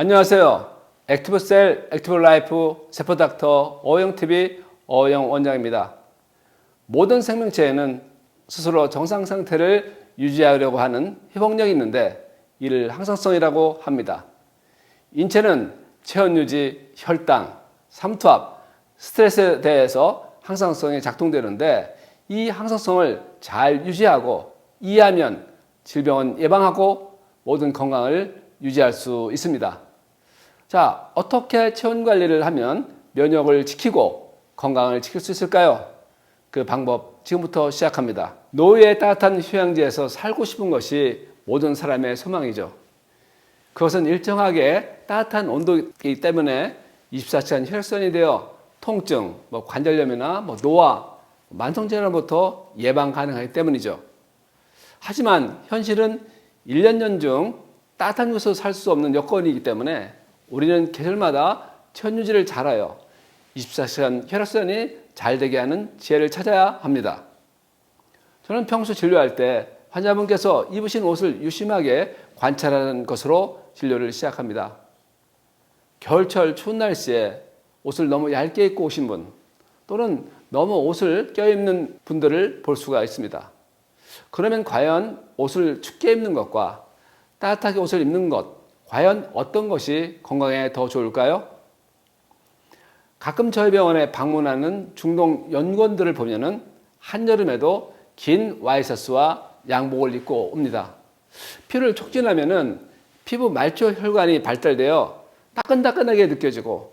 안녕하세요. 액티브셀, 액티브라이프, 세포닥터 어영TV 어영 원장입니다. 모든 생명체에는 스스로 정상 상태를 유지하려고 하는 회복력이 있는데 이를 항상성이라고 합니다. 인체는 체온 유지, 혈당, 삼투압, 스트레스에 대해서 항상성이 작동되는데 이 항상성을 잘 유지하고 이해하면 질병은 예방하고 모든 건강을 유지할 수 있습니다. 자, 어떻게 체온 관리를 하면 면역을 지키고 건강을 지킬 수 있을까요? 그 방법 지금부터 시작합니다. 노후의 따뜻한 휴양지에서 살고 싶은 것이 모든 사람의 소망이죠. 그것은 일정하게 따뜻한 온도이기 때문에 24시간 혈액순환이 되어 통증, 관절염이나 노화, 만성질환부터 예방 가능하기 때문이죠. 하지만 현실은 1년 년 중 따뜻한 곳에서 살 수 없는 여건이기 때문에 우리는 계절마다 체온 유지를 잘하여 24시간 혈액순환이 잘 되게 하는 지혜를 찾아야 합니다. 저는 평소 진료할 때 환자분께서 입으신 옷을 유심하게 관찰하는 것으로 진료를 시작합니다. 겨울철 추운 날씨에 옷을 너무 얇게 입고 오신 분 또는 너무 옷을 껴입는 분들을 볼 수가 있습니다. 그러면 과연 옷을 춥게 입는 것과 따뜻하게 옷을 입는 것 과연 어떤 것이 건강에 더 좋을까요? 가끔 저희 병원에 방문하는 중동 연구원들을 보면은 한여름에도 긴 와이셔츠와 양복을 입고 옵니다. 피를 촉진하면은 피부 말초 혈관이 발달되어 따끈따끈하게 느껴지고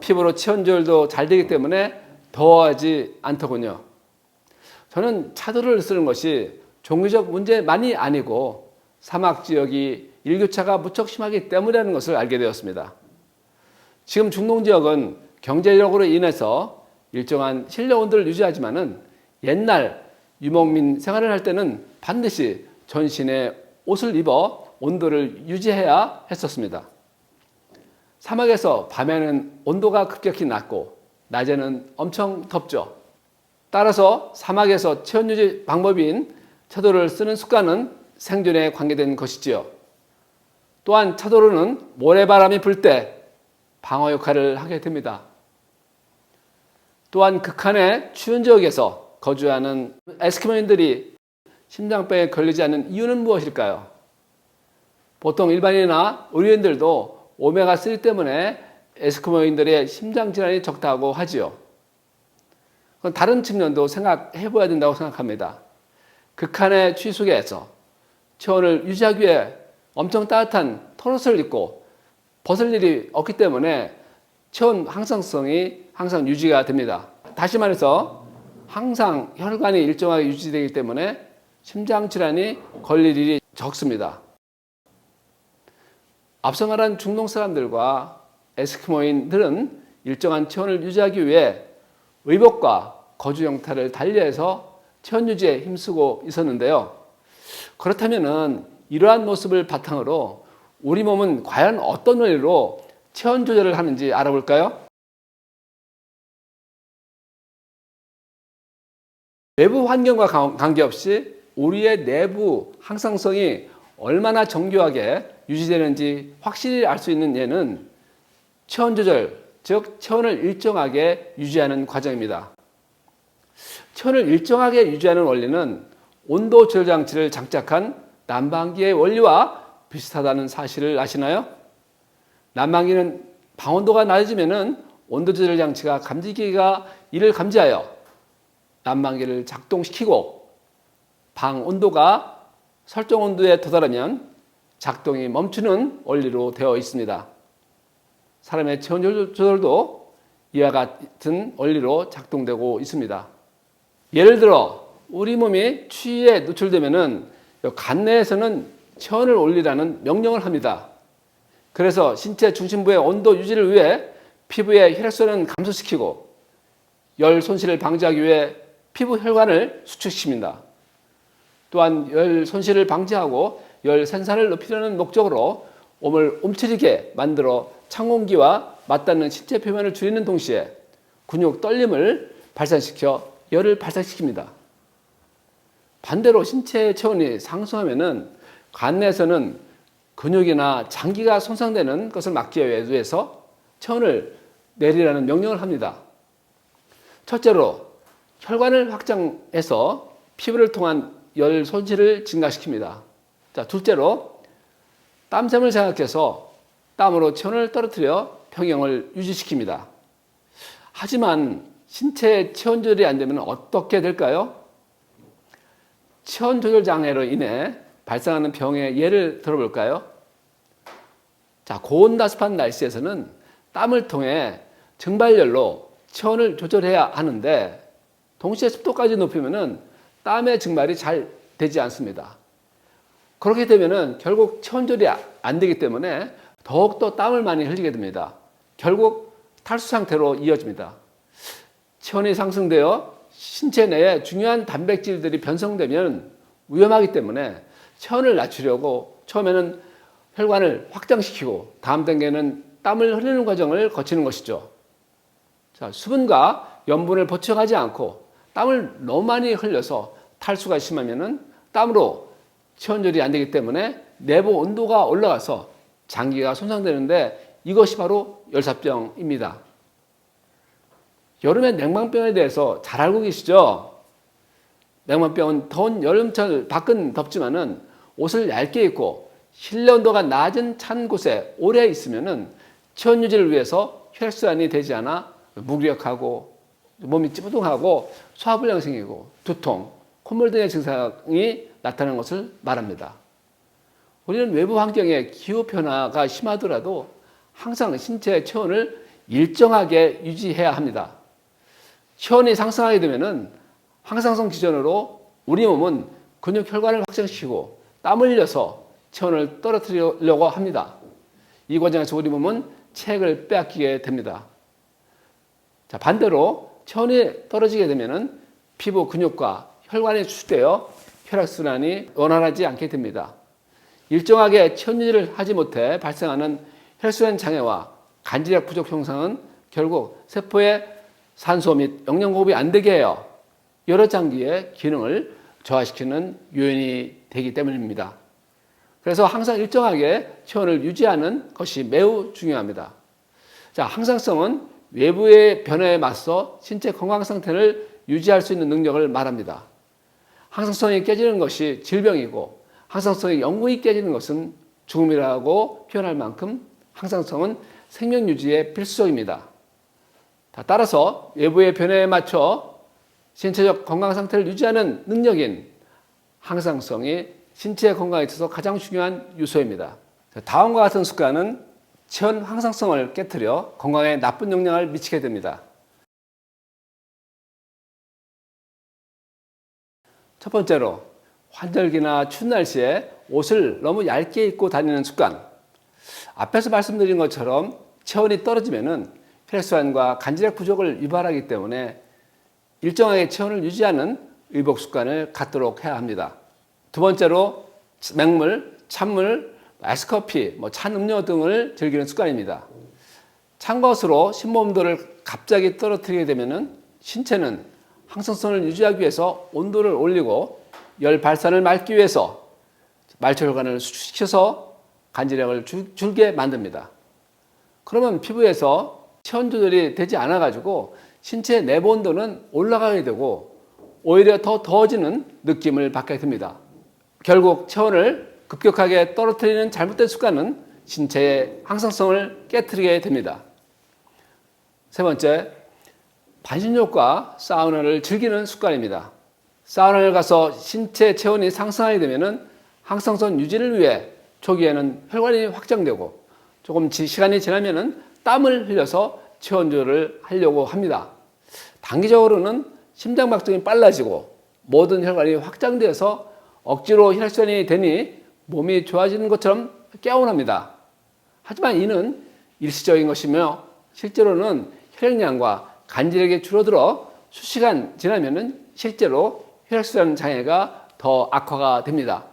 피부로 체온 조절도 잘 되기 때문에 더워하지 않더군요. 저는 차도를 쓰는 것이 종교적 문제만이 아니고 사막 지역이 일교차가 무척 심하기 때문이라는 것을 알게 되었습니다. 지금 중동 지역은 경제력으로 인해서 일정한 실내 온도를 유지하지만은 옛날 유목민 생활을 할 때는 반드시 전신에 옷을 입어 온도를 유지해야 했었습니다. 사막에서 밤에는 온도가 급격히 낮고 낮에는 엄청 덥죠. 따라서 사막에서 체온 유지 방법인 차도를 쓰는 습관은 생존에 관계된 것이지요. 또한 차도로는 모래바람이 불 때 방어 역할을 하게 됩니다. 또한 극한의 추운 지역에서 거주하는 에스키모인들이 심장병에 걸리지 않는 이유는 무엇일까요? 보통 일반인이나 의료인들도 오메가3 때문에 에스키모인들의 심장질환이 적다고 하지요. 그건 다른 측면도 생각해 봐야 된다고 생각합니다. 극한의 추위 속에서 체온을 유지하기 위해 엄청 따뜻한 털옷을 입고 벗을 일이 없기 때문에 체온 항상성이 항상 유지가 됩니다. 다시 말해서 항상 혈관이 일정하게 유지되기 때문에 심장질환이 걸릴 일이 적습니다. 앞서 말한 중동 사람들과 에스키모인들은 일정한 체온을 유지하기 위해 의복과 거주 형태를 달리해서 체온 유지에 힘쓰고 있었는데요. 그렇다면 이러한 모습을 바탕으로 우리 몸은 과연 어떤 원리로 체온 조절을 하는지 알아볼까요? 외부 환경과 관계없이 우리의 내부 항상성이 얼마나 정교하게 유지되는지 확실히 알 수 있는 예는 체온 조절, 즉 체온을 일정하게 유지하는 과정입니다. 체온을 일정하게 유지하는 원리는 온도 조절 장치를 장착한 난방기의 원리와 비슷하다는 사실을 아시나요? 난방기는 방온도가 낮아지면 온도 조절 장치가 감지기가 이를 감지하여 난방기를 작동시키고 방 온도가 설정 온도에 도달하면 작동이 멈추는 원리로 되어 있습니다. 사람의 체온 조절도 이와 같은 원리로 작동되고 있습니다. 예를 들어 우리 몸이 추위에 노출되면은 간 내에서는 체온을 올리라는 명령을 합니다. 그래서 신체 중심부의 온도 유지를 위해 피부의 혈액순환을 감소시키고 열 손실을 방지하기 위해 피부 혈관을 수축시킵니다. 또한 열 손실을 방지하고 열 생산을 높이려는 목적으로 몸을 움츠리게 만들어 찬 공기와 맞닿는 신체 표면을 줄이는 동시에 근육 떨림을 발산시켜 열을 발산시킵니다. 반대로 신체의 체온이 상승하면은 간 내에서는 근육이나 장기가 손상되는 것을 막기 위해서 체온을 내리라는 명령을 합니다. 첫째로 혈관을 확장해서 피부를 통한 열 손실을 증가시킵니다. 자, 둘째로 땀샘을 자극해서 땀으로 체온을 떨어뜨려 평형을 유지시킵니다. 하지만 신체 체온 조절이 안 되면 어떻게 될까요? 체온 조절 장애로 인해 발생하는 병의 예를 들어볼까요? 자, 고온다습한 날씨에서는 땀을 통해 증발열로 체온을 조절해야 하는데 동시에 습도까지 높이면은 땀의 증발이 잘 되지 않습니다. 그렇게 되면은 결국 체온 조절이 안 되기 때문에 더욱더 땀을 많이 흘리게 됩니다. 결국 탈수 상태로 이어집니다. 체온이 상승되어 신체 내에 중요한 단백질들이 변성되면 위험하기 때문에 체온을 낮추려고 처음에는 혈관을 확장시키고 다음 단계는 땀을 흐르는 과정을 거치는 것이죠. 자, 수분과 염분을 보충하지 않고 땀을 너무 많이 흘려서 탈수가 심하면은 땀으로 체온 조절이 안 되기 때문에 내부 온도가 올라가서 장기가 손상되는데 이것이 바로 열사병입니다. 여름에 냉방병에 대해서 잘 알고 계시죠? 냉방병은 더운 여름철 밖은 덥지만은 옷을 얇게 입고 실내 온도가 낮은 찬 곳에 오래 있으면은 체온 유지를 위해서 혈액순환이 되지 않아 무기력하고 몸이 찌뿌둥하고 소화불량이 생기고 두통, 콧물 등의 증상이 나타나는 것을 말합니다. 우리는 외부 환경의 기후 변화가 심하더라도 항상 신체의 체온을 일정하게 유지해야 합니다. 체온이 상승하게 되면은 항상성 기전으로 우리 몸은 근육 혈관을 확장시키고 땀을 흘려서 체온을 떨어뜨리려고 합니다. 이 과정에서 우리 몸은 체액을 빼앗기게 됩니다. 자, 반대로 체온이 떨어지게 되면은 피부 근육과 혈관이 수축되어 혈액순환이 원활하지 않게 됩니다. 일정하게 체온 유지를 하지 못해 발생하는 혈액순환 장애와 간질약 부족 현상은 결국 세포의 산소 및 영양 공급이 안 되게 해요. 여러 장기의 기능을 저하시키는 요인이 되기 때문입니다. 그래서 항상 일정하게 체온을 유지하는 것이 매우 중요합니다. 자, 항상성은 외부의 변화에 맞서 신체 건강 상태를 유지할 수 있는 능력을 말합니다. 항상성이 깨지는 것이 질병이고 항상성이 영구히 깨지는 것은 죽음이라고 표현할 만큼 항상성은 생명 유지에 필수적입니다. 따라서 외부의 변화에 맞춰 신체적 건강 상태를 유지하는 능력인 항상성이 신체 건강에 있어서 가장 중요한 요소입니다. 다음과 같은 습관은 체온 항상성을 깨트려 건강에 나쁜 영향을 미치게 됩니다. 첫 번째로 환절기나 추운 날씨에 옷을 너무 얇게 입고 다니는 습관. 앞에서 말씀드린 것처럼 체온이 떨어지면은 혈액순환과 간질약 부족을 유발하기 때문에 일정하게 체온을 유지하는 의복 습관을 갖도록 해야 합니다. 두 번째로 맹물, 찬물, 아이스커피, 찬 음료 등을 즐기는 습관입니다. 찬 것으로 심모 온도를 갑자기 떨어뜨리게 되면은 신체는 항상성을 유지하기 위해서 온도를 올리고 열 발산을 막기 위해서 말초혈관을 수축시켜서 간질약을 줄게 만듭니다. 그러면 피부에서 체온 조절이 되지 않아 가지고 신체 내부 온도는 올라가게 되고 오히려 더 더워지는 느낌을 받게 됩니다. 결국 체온을 급격하게 떨어뜨리는 잘못된 습관은 신체의 항상성을 깨트리게 됩니다. 세 번째, 반신욕과 사우나를 즐기는 습관입니다. 사우나를 가서 신체 체온이 상승하게 되면 항상성 유지를 위해 초기에는 혈관이 확장되고 조금 시간이 지나면 땀을 흘려서 체온 조절을 하려고 합니다. 단기적으로는 심장박동이 빨라지고 모든 혈관이 확장되어서 억지로 혈액순환이 되니 몸이 좋아지는 것처럼 깨어납니다. 하지만 이는 일시적인 것이며 실제로는 혈액량과 간질약이 줄어들어 수시간 지나면 실제로 혈액순환 장애가 더 악화가 됩니다.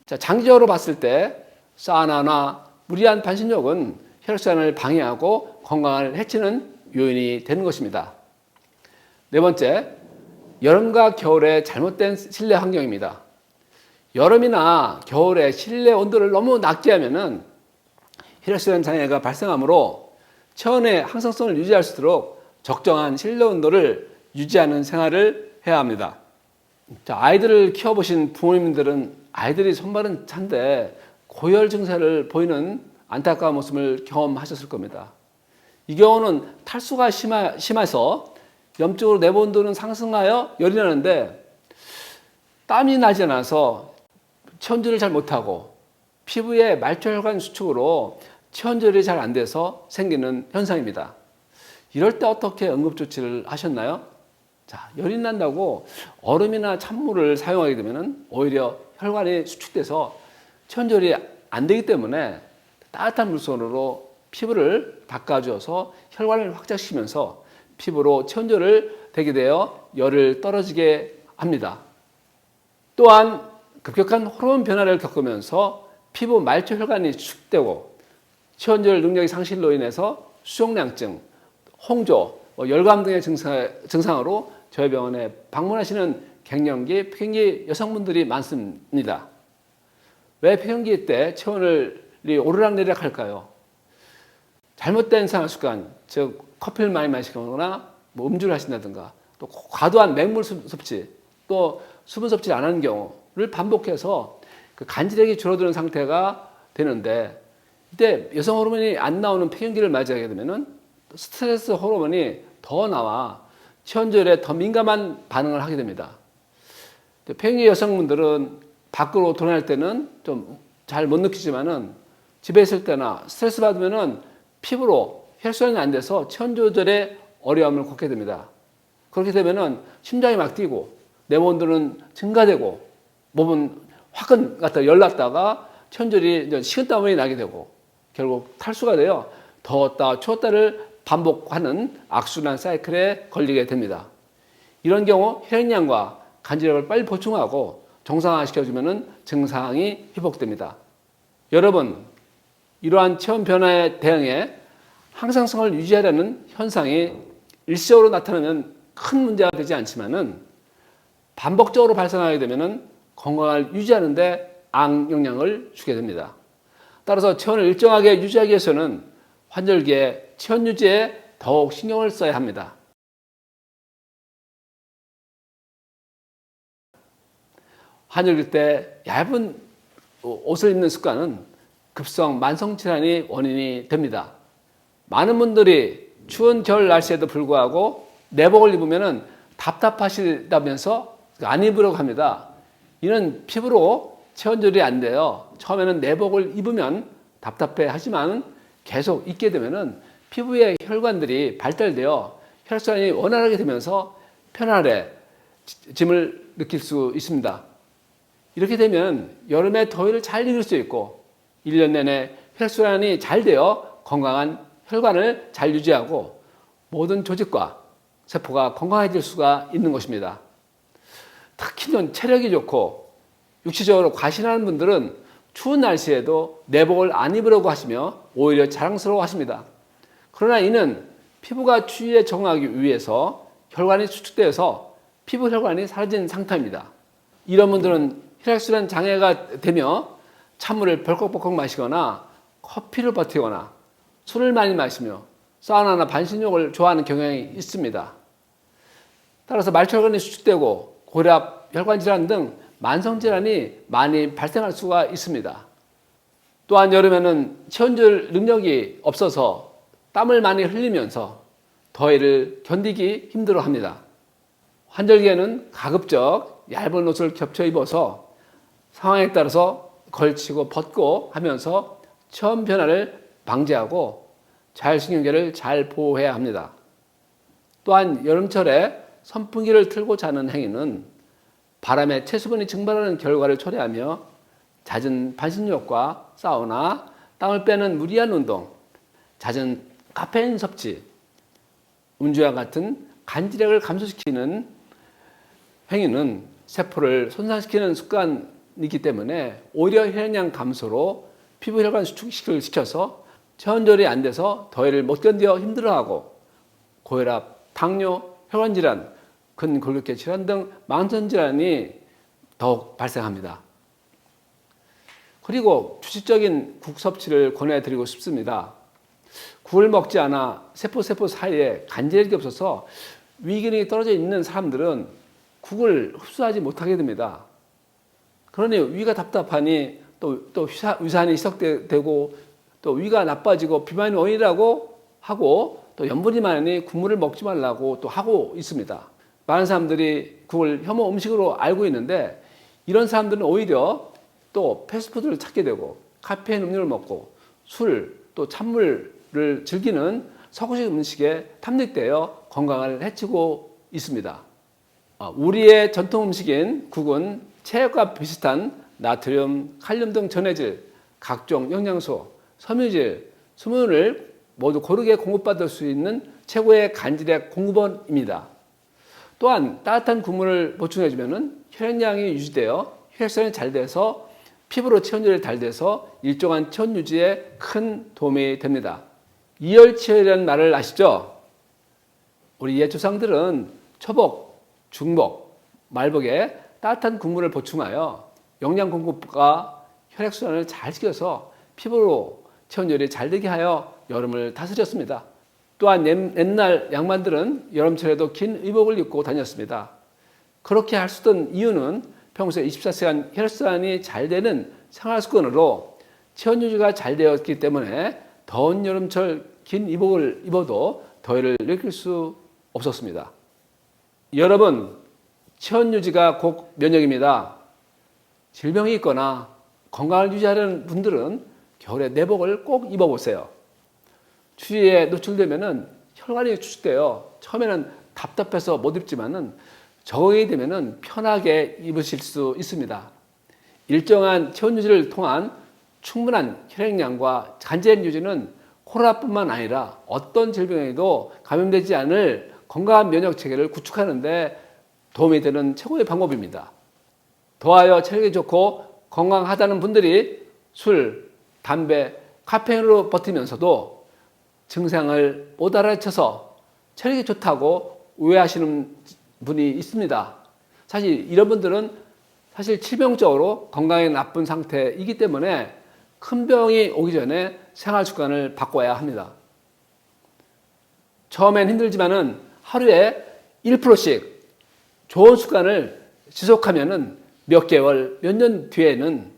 자, 장기적으로 봤을 때 사우나나 무리한 반신욕은 혈액순환을 방해하고 건강을 해치는 요인이 되는 것입니다. 네 번째, 여름과 겨울의 잘못된 실내 환경입니다. 여름이나 겨울에 실내 온도를 너무 낮게 하면은 혈액순환 장애가 발생하므로 체온의 항상성을 유지할 수 있도록 적정한 실내 온도를 유지하는 생활을 해야 합니다. 자, 아이들을 키워보신 부모님들은 아이들이 손발은 찬데 고열 증세를 보이는 안타까운 모습을 경험하셨을 겁니다. 이 경우는 탈수가 심해서 염증으로 내부 온도는 상승하여 열이 나는데 땀이 나지 않아서 체온절을 잘 못하고 피부의 말초혈관 수축으로 체온절이 잘 안 돼서 생기는 현상입니다. 이럴 때 어떻게 응급조치를 하셨나요? 자, 열이 난다고 얼음이나 찬물을 사용하게 되면 오히려 혈관이 수축돼서 체온절이 안 되기 때문에 따뜻한 물손으로 피부를 닦아주어서 혈관을 확장시키면서 피부로 체온절을 되게 되어 열을 떨어지게 합니다. 또한 급격한 호르몬 변화를 겪으면서 피부 말초 혈관이 수축되고 체온절 능력의 상실로 인해서 수족냉증, 홍조, 열감 등의 증상으로 저희 병원에 방문하시는 갱년기, 폐경기 여성분들이 많습니다. 왜 폐경기 때 체온이 오르락내리락 할까요? 잘못된 생활습관, 즉 커피를 많이 마시거나 음주를 하신다든가 또 과도한 맹물 섭취, 또 수분 섭취를 안 하는 경우를 반복해서 그 간질력이 줄어드는 상태가 되는데 이때 여성 호르몬이 안 나오는 폐경기를 맞이하게 되면은 스트레스 호르몬이 더 나와 체온절에 더 민감한 반응을 하게 됩니다. 폐경기 여성분들은 밖으로 돌아다닐 때는 좀 잘 못 느끼지만은 집에 있을 때나 스트레스 받으면은 피부로 혈액순환이 안 돼서 체온 조절에 어려움을 겪게 됩니다. 그렇게 되면은 심장이 막 뛰고 내부 온도는 증가되고 몸은 화끈 갖다 열났다가 체온절이 식은땀이 나게 되고 결국 탈수가 되어 더웠다 추웠다를 반복하는 악순환 사이클에 걸리게 됩니다. 이런 경우 혈액량과 간질력을 빨리 보충하고 정상화시켜주면 증상이 회복됩니다. 여러분, 이러한 체온 변화에 대응해 항상성을 유지하려는 현상이 일시적으로 나타나면 큰 문제가 되지 않지만은 반복적으로 발생하게 되면 건강을 유지하는 데 악영향을 주게 됩니다. 따라서 체온을 일정하게 유지하기 위해서는 환절기에 체온 유지에 더욱 신경을 써야 합니다. 환절기 때 얇은 옷을 입는 습관은 급성 만성질환이 원인이 됩니다. 많은 분들이 추운 겨울 날씨에도 불구하고 내복을 입으면 답답하시다면서 안 입으려고 합니다. 이는 피부로 체온절이 안 돼요. 처음에는 내복을 입으면 답답해 하지만 계속 입게 되면 피부의 혈관들이 발달되어 혈액순환이 원활하게 되면서 편안해짐을 느낄 수 있습니다. 이렇게 되면 여름에 더위를 잘 이길 수 있고 1년 내내 혈액순환이 잘 되어 건강한 혈관을 잘 유지하고 모든 조직과 세포가 건강해질 수가 있는 것입니다. 특히는 체력이 좋고 육체적으로 과신하는 분들은 추운 날씨에도 내복을 안 입으려고 하시며 오히려 자랑스러워 하십니다. 그러나 이는 피부가 추위에 적응하기 위해서 혈관이 수축되어서 피부 혈관이 사라진 상태입니다. 이런 분들은 혈액순환 장애가 되며 찬물을 벌컥벌컥 마시거나 커피를 버티거나 술을 많이 마시며 사우나나 반신욕을 좋아하는 경향이 있습니다. 따라서 말초혈관이 수축되고 고혈압, 혈관질환 등 만성질환이 많이 발생할 수가 있습니다. 또한 여름에는 체온절 능력이 없어서 땀을 많이 흘리면서 더위를 견디기 힘들어합니다. 환절기에는 가급적 얇은 옷을 겹쳐 입어서 상황에 따라서 걸치고 벗고 하면서 체온 변화를 방지하고 자율신경계를 잘 보호해야 합니다. 또한 여름철에 선풍기를 틀고 자는 행위는 바람에 체수분이 증발하는 결과를 초래하며 잦은 반신욕과 사우나, 땀을 빼는 무리한 운동, 잦은 카페인 섭취, 음주와 같은 간질력을 감소시키는 행위는 세포를 손상시키는 습관이기 때문에 오히려 혈액량 감소로 피부 혈관 수축을 시켜서 체온절이 안 돼서 더위를 못 견뎌 힘들어하고 고혈압, 당뇨, 혈관질환, 근골격계 질환 등 만성질환이 더욱 발생합니다. 그리고 규칙적인 국 섭취를 권해드리고 싶습니다. 국을 먹지 않아 세포 사이에 간질이 없어서 위기능이 떨어져 있는 사람들은 국을 흡수하지 못하게 됩니다. 그러니 위가 답답하니 또 위산이 희석되고 또 위가 나빠지고 비만이 원인이라고 하고 또 염분이 많으니 국물을 먹지 말라고 또 하고 있습니다. 많은 사람들이 국을 혐오 음식으로 알고 있는데 이런 사람들은 오히려 또 패스트푸드를 찾게 되고 카페인 음료를 먹고 술 또 찬물을 즐기는 서구식 음식에 탐닉되어 건강을 해치고 있습니다. 우리의 전통 음식인 국은 체액과 비슷한 나트륨, 칼륨 등 전해질, 각종 영양소, 섬유질, 수분을 모두 고르게 공급받을 수 있는 최고의 간질의 공급원입니다. 또한 따뜻한 국물을 보충해주면 혈액량이 유지되어 혈액순환이 잘 돼서 피부로 체온율이 잘 돼서 일정한 체온 유지에 큰 도움이 됩니다. 이열치열이라는 말을 아시죠? 우리 옛 조상들은 초복, 중복, 말복에 따뜻한 국물을 보충하여 영양 공급과 혈액순환을 잘 시켜서 피부로 체온열이 잘 되게 하여 여름을 다스렸습니다. 또한 옛날 양반들은 여름철에도 긴 의복을 입고 다녔습니다. 그렇게 할 수 있던 이유는 평소에 24시간 혈액순환이 잘 되는 생활습관으로 체온 유지가 잘 되었기 때문에 더운 여름철 긴 의복을 입어도 더위를 느낄 수 없었습니다. 여러분, 체온 유지가 곧 면역입니다. 질병이 있거나 건강을 유지하려는 분들은 겨울에 내복을 꼭 입어보세요. 추위에 노출되면 혈관이 축축돼요. 처음에는 답답해서 못 입지만은 적응이 되면 편하게 입으실 수 있습니다. 일정한 체온 유지를 통한 충분한 혈액량과 간질 유지는 코로나뿐만 아니라 어떤 질병에도 감염되지 않을 건강한 면역 체계를 구축하는 데 도움이 되는 최고의 방법입니다. 더하여 체력이 좋고 건강하다는 분들이 술, 담배, 카페인으로 버티면서도 증상을 못 알아채서 체력이 좋다고 오해하시는 분이 있습니다. 사실 이런 분들은 사실 치명적으로 건강에 나쁜 상태이기 때문에 큰 병이 오기 전에 생활 습관을 바꿔야 합니다. 처음엔 힘들지만은 하루에 1%씩 좋은 습관을 지속하면은 몇 개월, 몇 년 뒤에는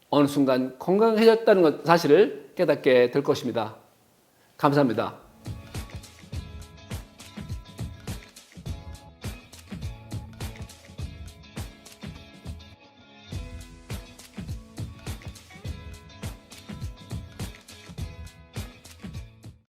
어느 순간 건강해졌다는 사실을 깨닫게 될 것입니다. 감사합니다.